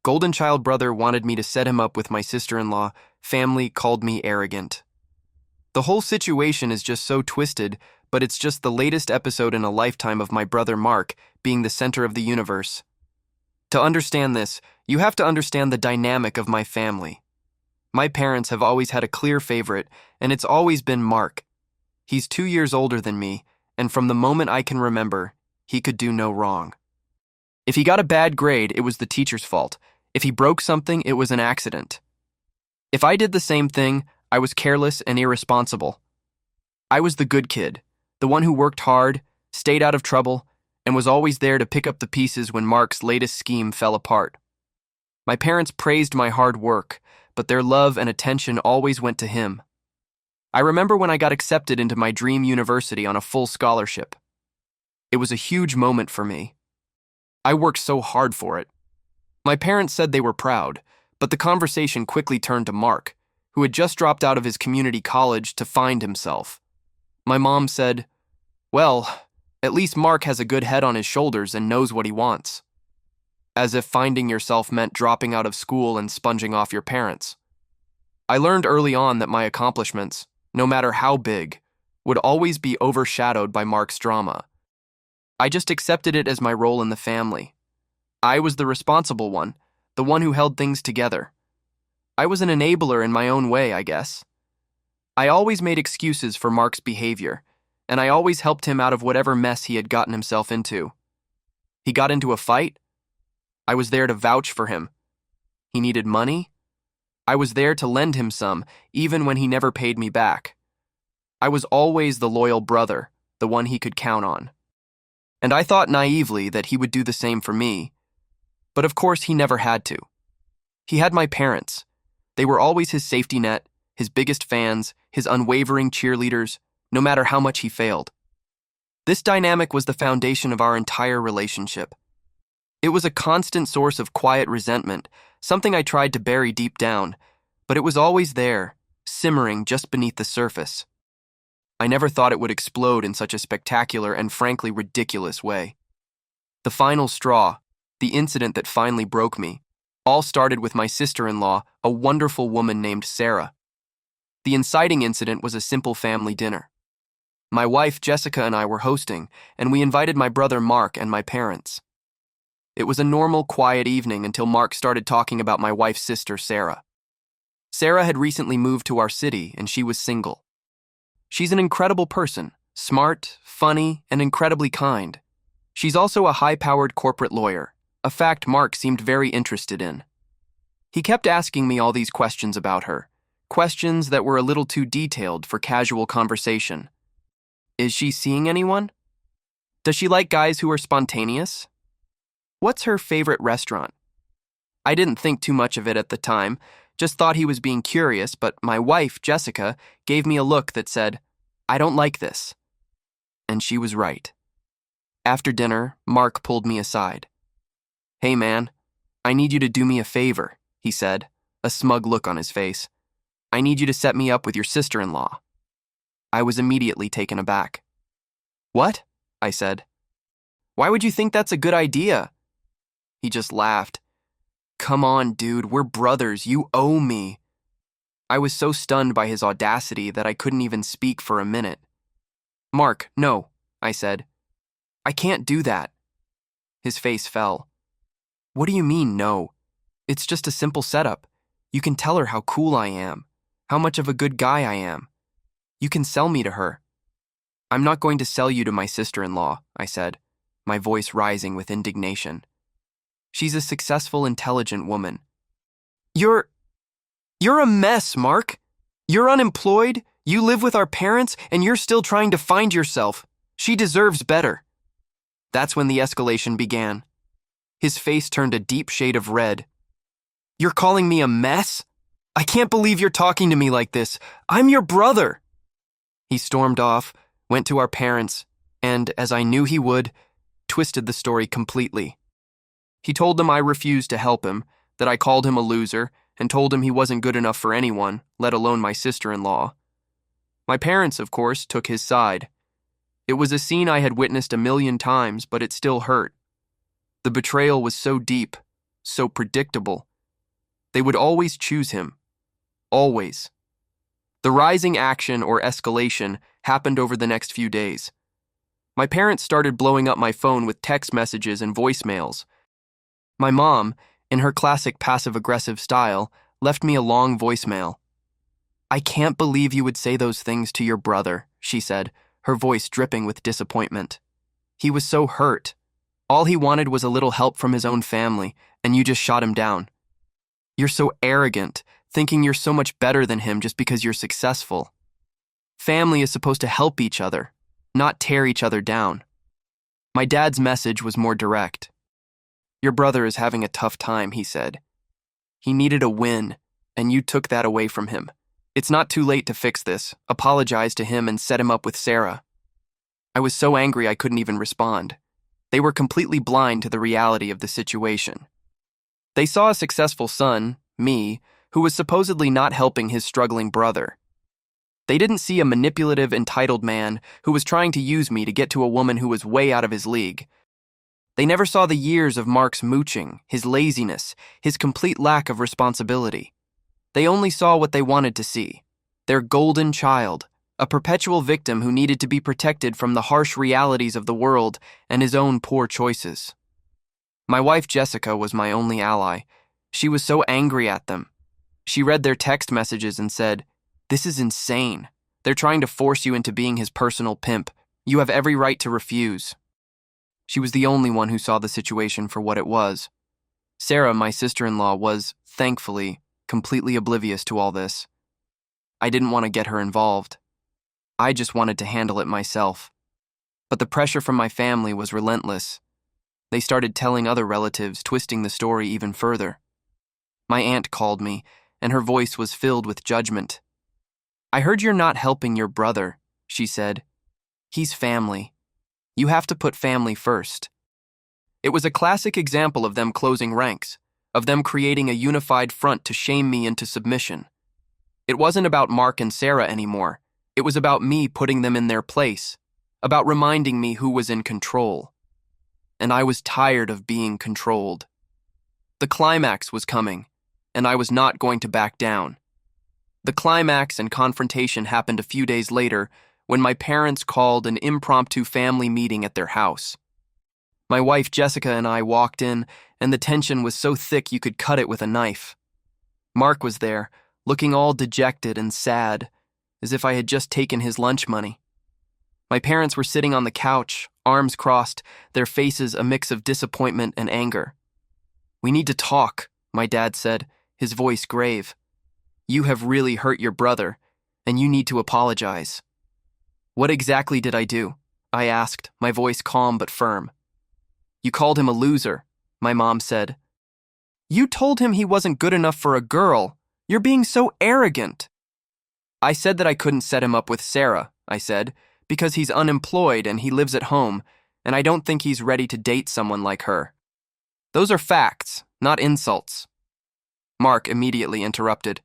Golden Child brother wanted me to set him up with my sister-in-law. Family called me arrogant. The whole situation is just so twisted, but it's just the latest episode in a lifetime of my brother Mark being the center of the universe. To understand this, you have to understand the dynamic of my family. My parents have always had a clear favorite, and it's always been Mark. He's 2 years older than me, and from the moment I can remember, he could do no wrong. If he got a bad grade, it was the teacher's fault. If he broke something, it was an accident. If I did the same thing, I was careless and irresponsible. I was the good kid, the one who worked hard, stayed out of trouble, and was always there to pick up the pieces when Mark's latest scheme fell apart. My parents praised my hard work, but their love and attention always went to him. I remember when I got accepted into my dream university on a full scholarship. It was a huge moment for me. I worked so hard for it. My parents said they were proud, but the conversation quickly turned to Mark, who had just dropped out of his community college to find himself. My mom said, "Well, at least Mark has a good head on his shoulders and knows what he wants." As if finding yourself meant dropping out of school and sponging off your parents. I learned early on that my accomplishments, no matter how big, would always be overshadowed by Mark's drama. I just accepted it as my role in the family. I was the responsible one, the one who held things together. I was an enabler in my own way, I guess. I always made excuses for Mark's behavior, and I always helped him out of whatever mess he had gotten himself into. He got into a fight? I was there to vouch for him. He needed money? I was there to lend him some, even when he never paid me back. I was always the loyal brother, the one he could count on. And I thought naively that he would do the same for me. But of course he never had to. He had my parents. They were always his safety net, his biggest fans, his unwavering cheerleaders, no matter how much he failed. This dynamic was the foundation of our entire relationship. It was a constant source of quiet resentment, something I tried to bury deep down, but it was always there, simmering just beneath the surface. I never thought it would explode in such a spectacular and frankly ridiculous way. The final straw, the incident that finally broke me, all started with my sister-in-law, a wonderful woman named Sarah. The inciting incident was a simple family dinner. My wife, Jessica, and I were hosting, and we invited my brother Mark and my parents. It was a normal, quiet evening until Mark started talking about my wife's sister, Sarah. Sarah had recently moved to our city, and she was single. She's an incredible person, smart, funny, and incredibly kind. She's also a high-powered corporate lawyer, a fact Mark seemed very interested in. He kept asking me all these questions about her, questions that were a little too detailed for casual conversation. Is she seeing anyone? Does she like guys who are spontaneous? What's her favorite restaurant? I didn't think too much of it at the time, just thought he was being curious, but my wife, Jessica, gave me a look that said, "I don't like this." And she was right. After dinner, Mark pulled me aside. "Hey man, I need you to do me a favor," he said, a smug look on his face. "I need you to set me up with your sister-in-law." I was immediately taken aback. "What?" I said. "Why would you think that's a good idea?" He just laughed. "Come on, dude, we're brothers, you owe me." I was so stunned by his audacity that I couldn't even speak for a minute. "Mark, no," I said. "I can't do that." His face fell. "What do you mean, no? It's just a simple setup. You can tell her how cool I am, how much of a good guy I am. You can sell me to her." "I'm not going to sell you to my sister-in-law," I said, my voice rising with indignation. "She's a successful, intelligent woman." You're a mess, Mark. You're unemployed, you live with our parents, and you're still trying to find yourself. She deserves better." That's when the escalation began. His face turned a deep shade of red. "You're calling me a mess? I can't believe you're talking to me like this. I'm your brother." He stormed off, went to our parents, and, as I knew he would, twisted the story completely. He told them I refused to help him, that I called him a loser, and told him he wasn't good enough for anyone, let alone my sister-in-law. My parents, of course, took his side. It was a scene I had witnessed 1,000,000 times, but it still hurt. The betrayal was so deep, so predictable. They would always choose him. Always. The rising action or escalation happened over the next few days. My parents started blowing up my phone with text messages and voicemails. My mom, in her classic passive-aggressive style, left me a long voicemail. "I can't believe you would say those things to your brother," she said, her voice dripping with disappointment. "He was so hurt. All he wanted was a little help from his own family, and you just shot him down. You're so arrogant, thinking you're so much better than him just because you're successful. Family is supposed to help each other, not tear each other down." My dad's message was more direct. "Your brother is having a tough time," he said. "He needed a win, and you took that away from him. It's not too late to fix this. Apologize to him and set him up with Sarah." I was so angry I couldn't even respond. They were completely blind to the reality of the situation. They saw a successful son, me, who was supposedly not helping his struggling brother. They didn't see a manipulative, entitled man who was trying to use me to get to a woman who was way out of his league. They never saw the years of Mark's mooching, his laziness, his complete lack of responsibility. They only saw what they wanted to see: their golden child, a perpetual victim who needed to be protected from the harsh realities of the world and his own poor choices. My wife Jessica was my only ally. She was so angry at them. She read their text messages and said, "This is insane. They're trying to force you into being his personal pimp. You have every right to refuse." She was the only one who saw the situation for what it was. Sarah, my sister-in-law, was, thankfully, completely oblivious to all this. I didn't want to get her involved. I just wanted to handle it myself. But the pressure from my family was relentless. They started telling other relatives, twisting the story even further. My aunt called me, and her voice was filled with judgment. "I heard you're not helping your brother," she said. "He's family. You have to put family first." It was a classic example of them closing ranks, of them creating a unified front to shame me into submission. It wasn't about Mark and Sarah anymore. It was about me putting them in their place, about reminding me who was in control. And I was tired of being controlled. The climax was coming, and I was not going to back down. The climax and confrontation happened a few days later when my parents called an impromptu family meeting at their house. My wife Jessica and I walked in, and the tension was so thick you could cut it with a knife. Mark was there, looking all dejected and sad, as if I had just taken his lunch money. My parents were sitting on the couch, arms crossed, their faces a mix of disappointment and anger. "We need to talk," my dad said, his voice grave. "You have really hurt your brother, and you need to apologize." "What exactly did I do?" I asked, my voice calm but firm. "You called him a loser," my mom said. "You told him he wasn't good enough for a girl. You're being so arrogant." "I said that I couldn't set him up with Sarah," I said, "because he's unemployed and he lives at home, and I don't think he's ready to date someone like her. Those are facts, not insults." Mark immediately interrupted.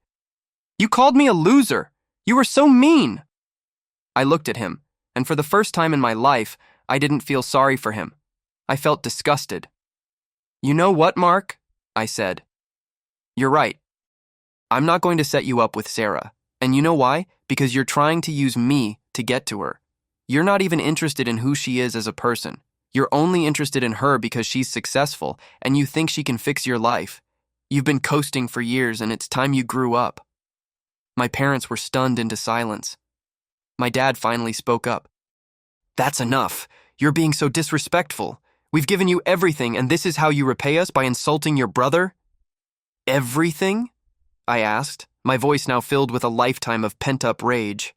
"You called me a loser. You were so mean." I looked at him, and for the first time in my life, I didn't feel sorry for him. I felt disgusted. "You know what, Mark?" I said. "You're right. I'm not going to set you up with Sarah. And you know why? Because you're trying to use me to get to her. You're not even interested in who she is as a person. You're only interested in her because she's successful, and you think she can fix your life. You've been coasting for years, and it's time you grew up." My parents were stunned into silence. My dad finally spoke up. "That's enough. You're being so disrespectful. We've given you everything, and this is how you repay us by insulting your brother?" "Everything?" I asked, my voice now filled with a lifetime of pent-up rage.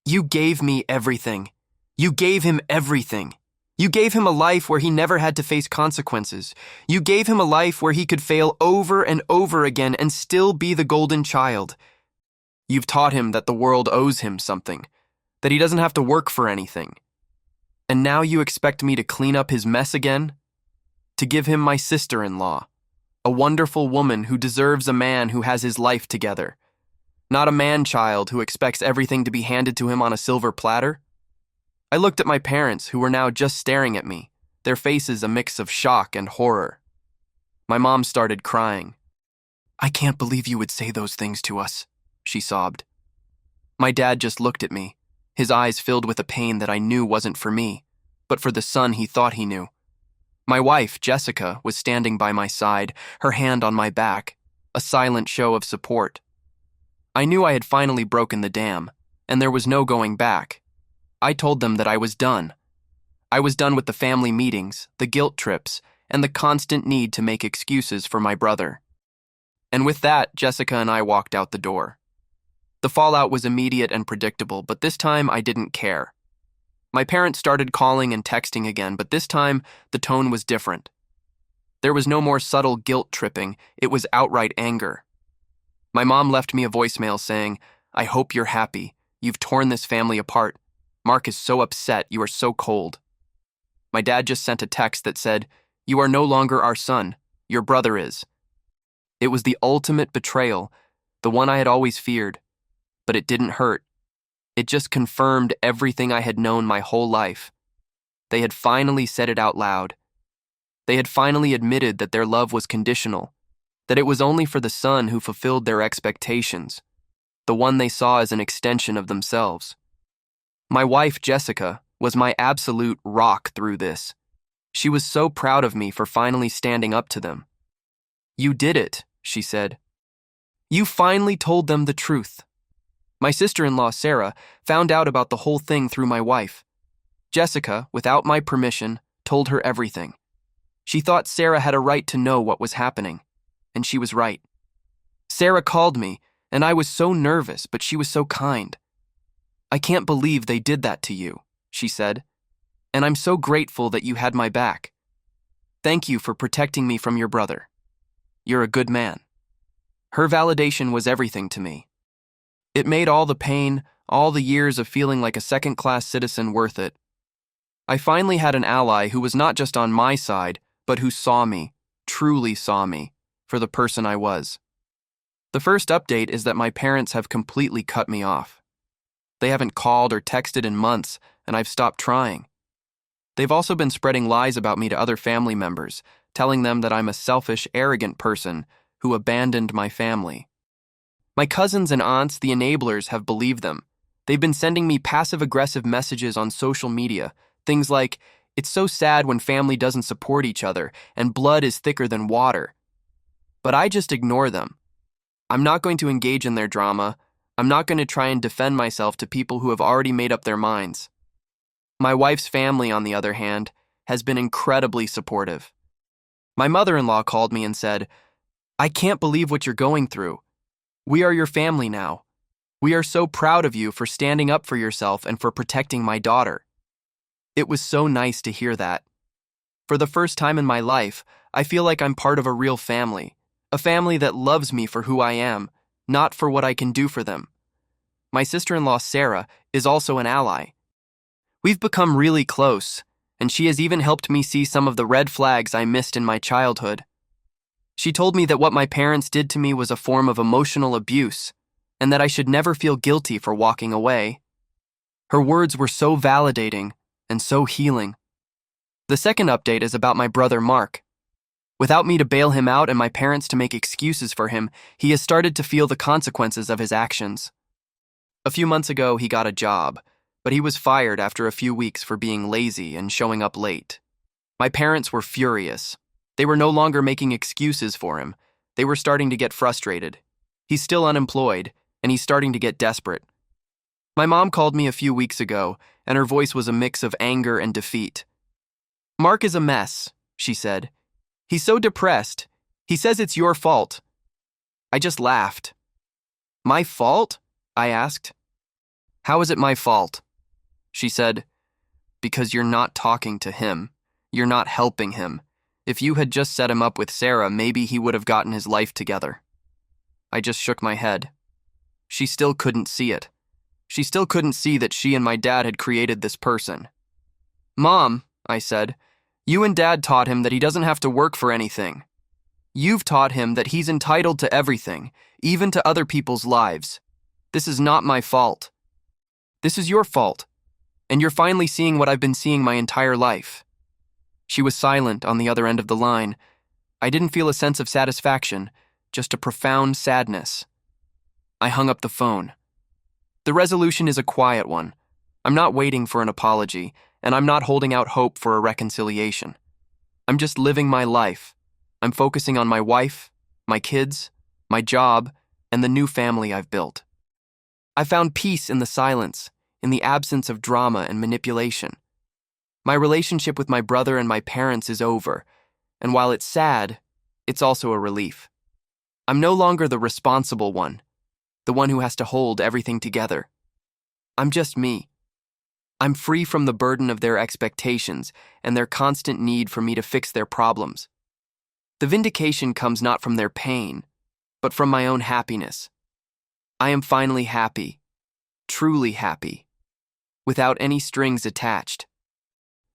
"You gave me everything. You gave him everything. You gave him a life where he never had to face consequences. You gave him a life where he could fail over and over again and still be the golden child. You've taught him that the world owes him something, that he doesn't have to work for anything. And now you expect me to clean up his mess again? To give him my sister-in-law, a wonderful woman who deserves a man who has his life together, not a man-child who expects everything to be handed to him on a silver platter?" I looked at my parents, who were now just staring at me, their faces a mix of shock and horror. My mom started crying. "I can't believe you would say those things to us," she sobbed. My dad just looked at me, his eyes filled with a pain that I knew wasn't for me, but for the son he thought he knew. My wife, Jessica, was standing by my side, her hand on my back, a silent show of support. I knew I had finally broken the dam, and there was no going back. I told them that I was done. I was done with the family meetings, the guilt trips, and the constant need to make excuses for my brother. And with that, Jessica and I walked out the door. The fallout was immediate and predictable, but this time I didn't care. My parents started calling and texting again, but this time the tone was different. There was no more subtle guilt tripping, it was outright anger. My mom left me a voicemail saying, "I hope you're happy. You've torn this family apart. Mark is so upset, you are so cold." My dad just sent a text that said, "You are no longer our son, your brother is." It was the ultimate betrayal, the one I had always feared, but it didn't hurt. It just confirmed everything I had known my whole life. They had finally said it out loud. They had finally admitted that their love was conditional, that it was only for the son who fulfilled their expectations, the one they saw as an extension of themselves. My wife, Jessica, was my absolute rock through this. She was so proud of me for finally standing up to them. "You did it," she said. "You finally told them the truth." My sister-in-law, Sarah, found out about the whole thing through my wife. Jessica, without my permission, told her everything. She thought Sarah had a right to know what was happening, and she was right. Sarah called me, and I was so nervous, but she was so kind. "I can't believe they did that to you," she said, "and I'm so grateful that you had my back. Thank you for protecting me from your brother. You're a good man." Her validation was everything to me. It made all the pain, all the years of feeling like a second-class citizen worth it. I finally had an ally who was not just on my side, but who saw me, truly saw me, for the person I was. The first update is that my parents have completely cut me off. They haven't called or texted in months, and I've stopped trying. They've also been spreading lies about me to other family members, telling them that I'm a selfish, arrogant person who abandoned my family. My cousins and aunts, the enablers, have believed them. They've been sending me passive-aggressive messages on social media, things like, "It's so sad when family doesn't support each other, and blood is thicker than water." But I just ignore them. I'm not going to engage in their drama. I'm not going to try and defend myself to people who have already made up their minds. My wife's family, on the other hand, has been incredibly supportive. My mother-in-law called me and said, "I can't believe what you're going through. We are your family now. We are so proud of you for standing up for yourself and for protecting my daughter." It was so nice to hear that. For the first time in my life, I feel like I'm part of a real family, a family that loves me for who I am, not for what I can do for them. My sister-in-law, Sarah, is also an ally. We've become really close, and she has even helped me see some of the red flags I missed in my childhood. She told me that what my parents did to me was a form of emotional abuse, and that I should never feel guilty for walking away. Her words were so validating and so healing. The second update is about my brother Mark. Without me to bail him out and my parents to make excuses for him, he has started to feel the consequences of his actions. A few months ago, he got a job, but he was fired after a few weeks for being lazy and showing up late. My parents were furious. They were no longer making excuses for him. They were starting to get frustrated. He's still unemployed, and he's starting to get desperate. My mom called me a few weeks ago, and her voice was a mix of anger and defeat. "Mark is a mess," she said. "He's so depressed. He says it's your fault." I just laughed. "My fault?" I asked. "How is it my fault?" She said, "Because you're not talking to him. You're not helping him. If you had just set him up with Sarah, maybe he would have gotten his life together." I just shook my head. She still couldn't see it. She still couldn't see that she and my dad had created this person. "Mom," I said, "you and Dad taught him that he doesn't have to work for anything. You've taught him that he's entitled to everything, even to other people's lives. This is not my fault. This is your fault, and you're finally seeing what I've been seeing my entire life." She was silent on the other end of the line. I didn't feel a sense of satisfaction, just a profound sadness. I hung up the phone. The resolution is a quiet one. I'm not waiting for an apology, and I'm not holding out hope for a reconciliation. I'm just living my life. I'm focusing on my wife, my kids, my job, and the new family I've built. I found peace in the silence, in the absence of drama and manipulation. My relationship with my brother and my parents is over, and while it's sad, it's also a relief. I'm no longer the responsible one, the one who has to hold everything together. I'm just me. I'm free from the burden of their expectations and their constant need for me to fix their problems. The vindication comes not from their pain, but from my own happiness. I am finally happy, truly happy, without any strings attached.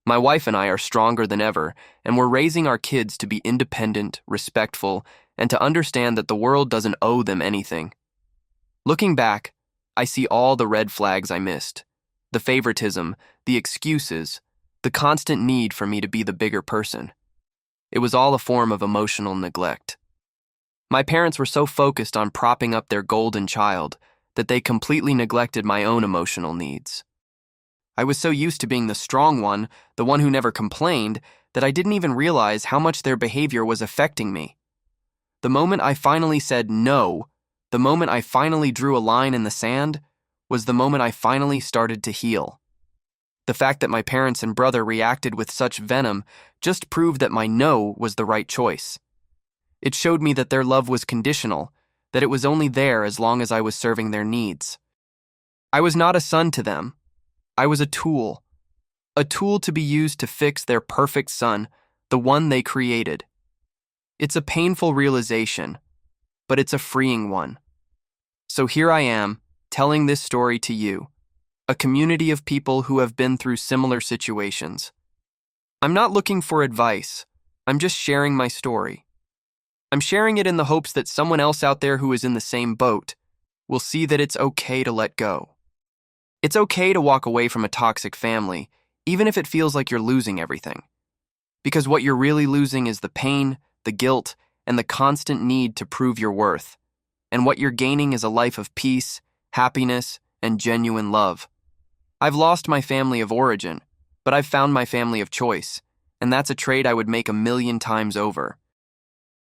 My wife and I are stronger than ever, and we're raising our kids to be independent, respectful, and to understand that the world doesn't owe them anything. Looking back, I see all the red flags I missed. The favoritism, the excuses, the constant need for me to be the bigger person. It was all a form of emotional neglect. My parents were so focused on propping up their golden child that they completely neglected my own emotional needs. I was so used to being the strong one, the one who never complained, that I didn't even realize how much their behavior was affecting me. The moment I finally said no, the moment I finally drew a line in the sand, was the moment I finally started to heal. The fact that my parents and brother reacted with such venom just proved that my no was the right choice. It showed me that their love was conditional, that it was only there as long as I was serving their needs. I was not a son to them. I was a tool to be used to fix their perfect son, the one they created. It's a painful realization, but it's a freeing one. So here I am, telling this story to you, a community of people who have been through similar situations. I'm not looking for advice. I'm just sharing my story. I'm sharing it in the hopes that someone else out there who is in the same boat will see that it's okay to let go. It's okay to walk away from a toxic family, even if it feels like you're losing everything. Because what you're really losing is the pain, the guilt, and the constant need to prove your worth. And what you're gaining is a life of peace, happiness, and genuine love. I've lost my family of origin, but I've found my family of choice, and that's a trade I would make 1,000,000 times over.